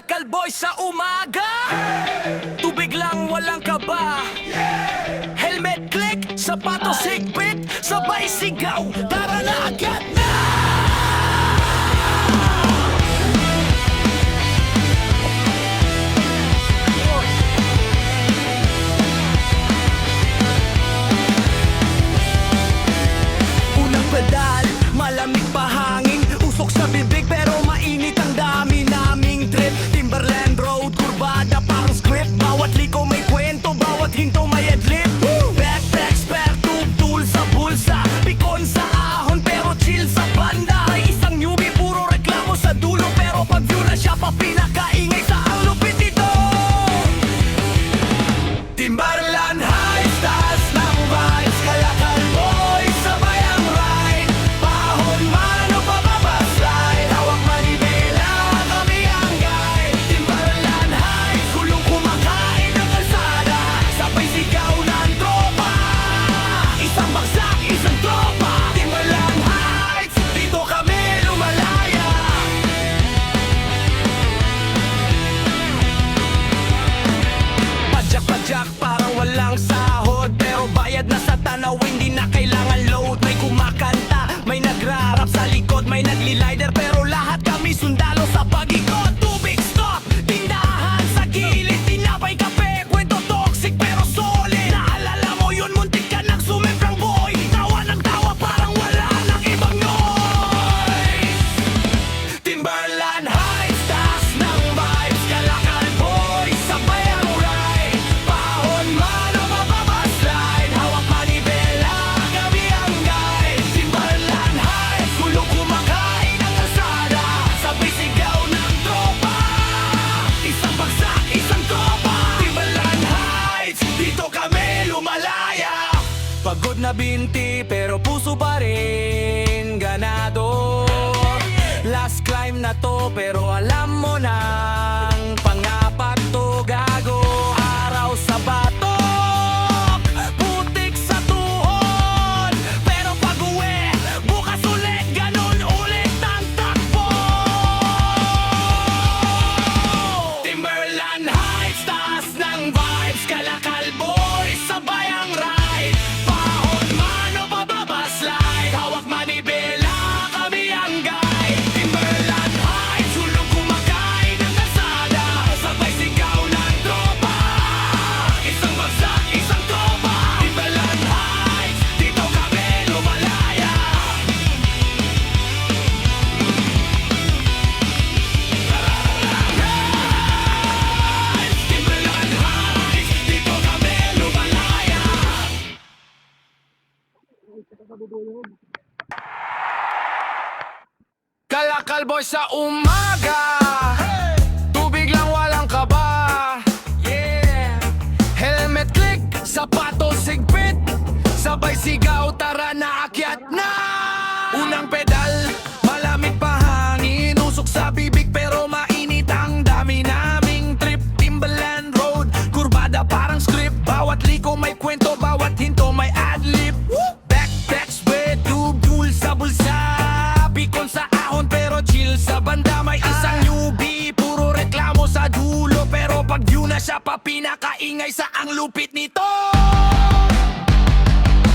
Kalakal boy sa umaga. Tubig lang walang kaba. Helmet click, sapatos higpit, sabay sigaw, tara na agad na. Unang pedal, malamig pa hangin, usok sa bibig pero mainit ang dami naming trip. Timberland Road, kurbada parang script, bawat liko may kwento, bawat hinto may adlib. Backpack, spare tube, tool sa bulsa, pikon sa ahon pero chill sa banda. May isang newbie, puro reklamo sa dulo, pero pag view na siya pa pinakaingay sa ang lupit nito. Timberland Heights, taas ng vibes, Kalakal boy, sabay ang ride. Pahon man o pababaslide, hawak manibela, kami ang guide. Timberland Heights, kulong kumakain ng kalsada, sabay sigaw ng tropa, isang bagsak, isang tropa. Timberland Heights, dito kami lumalaya. Padyak-padyak parang walang sahod, pero bayad na sa tanaw, hindi na kailangan load. May kumakanta, may nagrarap sa likod, may naglilider, pero lahat kami sundalo sa pag-ikot. Tubig stop, tindahan sa gilid, tinapay kape, kwento toxic pero solid. Naalala mo yun, muntik ka nang sumemprang boy, tawa ng tawa parang wala nang ibang noise. Timberland Heights, taas ng vibes, Kalakal boy, sabay ang ride. Pahon man o mababaslide, hawak manibela, kami ang guide. Timberland Heights, kulong kumakain ng kalsada, sabay sigaw ng tropa, isang bagsak, isang tropa. Timberland Heights, dito kami lumalaya. Pagod na binti pero puso pa rin ganado. Last climb na to pero alam mo nang pangapat to, gago. Araw sa batok, putik sa tuhod, pero pag uwi, bukas ulit, ganun ulit ang takbo. Timberland Heights, taas ng vibes, Kalakal boy, sabay ang ride. Pahon man o pababaslide, hawak manibela, kami ang guide. Timberland Heights, hulog kumakain ng kalsada, sabay sigaw ng tropa, isang bagsak, isang tropa. Timberland Heights, dito kami lumalaya. Timberland Heights, dito kami lumalaya. Kalakal boy sa umaga, tubig lang walang kaba. Helmet click, sapatos higpit, sabay sigaw, tara na akyat na. Unang pedal, malamig pa hangin, usok sa bibig pero mainit ang dami naming trip. Timberland Road, kurbada parang script, bawat liko may kwento, bawat hinto may adlib. Backpack, spread tube, tool sa bulsa, pikon sa ahon pero chill sa banda. May isang newbie, puro reklamo sa dulo, pero pag view na siya pa pinakaingay sa ang lupit nito.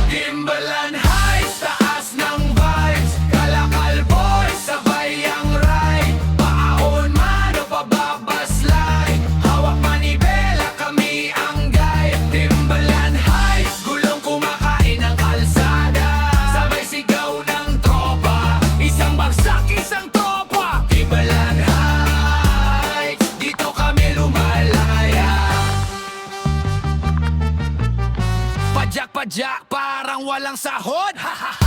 Timberland Heights, taas ng vibes, Kalakal boy, sabay ang ride. Paahon man o pababaslide, hawak manibela, kami ang guide. Timberland Heights, gulong kumakain ng kalsada, sabay sigaw ng tropa, isang bagsak, isang tropa. Timberland Heights, dito kami lumalaya. Padyak-padyak parang walang sahod,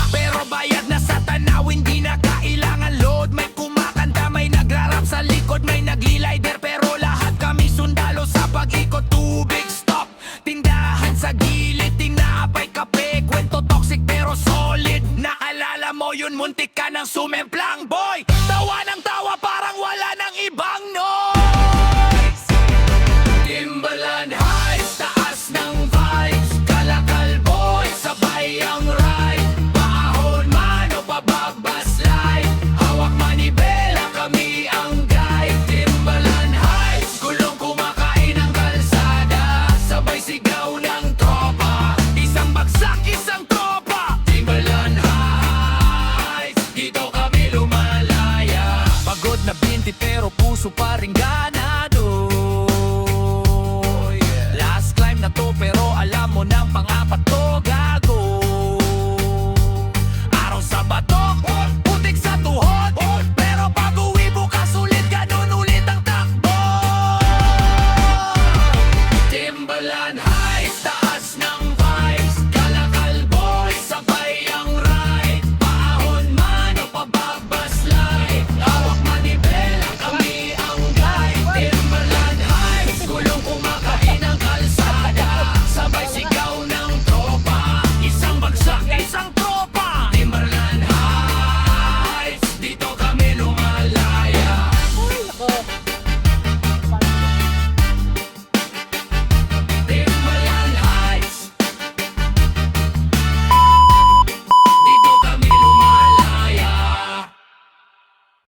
pero bayad na sa tanaw, hindi na kailangan load. May kumakanta, may nagrarap sa likod, may naglilider, pero lahat kami sundalo sa pag-ikot. Tubig stop, tindahan sa gilid, tinapay kape, kwento toxic pero solid. Naalala mo yun, muntik ka nang sumemplang boy, tawa ng tawa parang wala nang ibang noise. Timberland Heights, taas ng vibes, Kalakal boy, sabay ang ride. Pahon man o pero puso pa rin ganado. Last climb na to pero alam mo ng pangapat to,